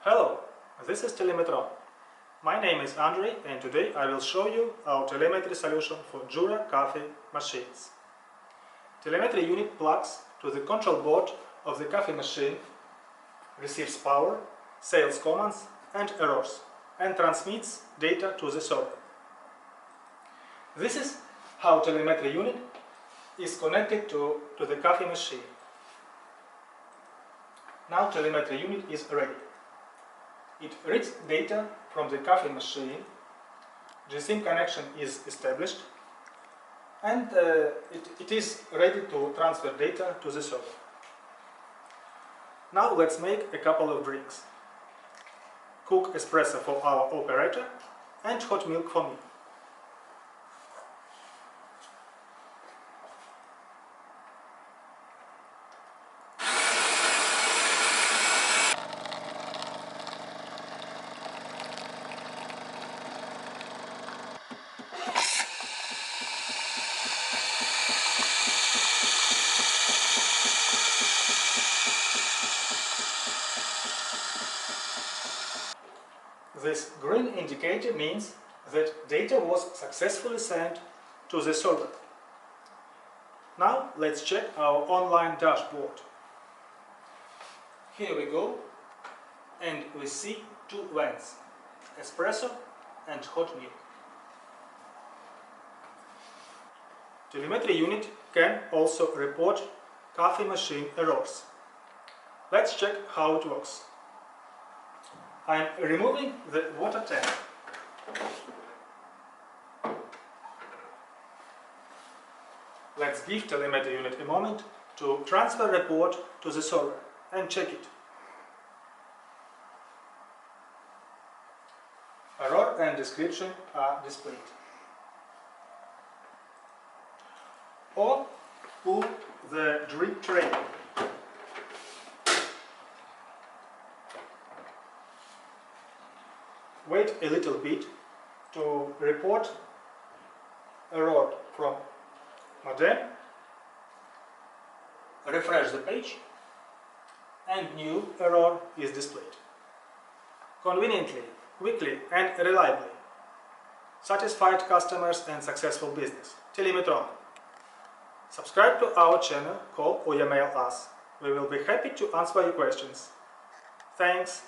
Hello, this is Telemetron. My name is Andrei and today I will show you our telemetry solution for Jura coffee machines. Telemetry unit plugs to the control board of the coffee machine, receives power, sales commands and errors, and transmits data to the server. This is how telemetry unit is connected to the coffee machine. Now telemetry unit is ready. It reads data from the coffee machine, GSIM connection is established, and it is ready to transfer data to the server. Now let's make a couple of drinks. Cook espresso for our operator and hot milk for me. This green indicator means that data was successfully sent to the server. Now let's check our online dashboard. Here we go, and we see two vents, espresso and hot milk. Telemetry unit can also report coffee machine errors. Let's check how it works. I am removing the water tank. Let's give telemetry unit a moment to transfer report to the server and check it. Error and description are displayed. Or pull the drip tray. Wait a little bit to report error from modem, refresh the page, and new error is displayed. Conveniently, quickly and reliably. Satisfied customers and successful business. Telemetron. Subscribe to our channel, call or email us. We will be happy to answer your questions. Thanks.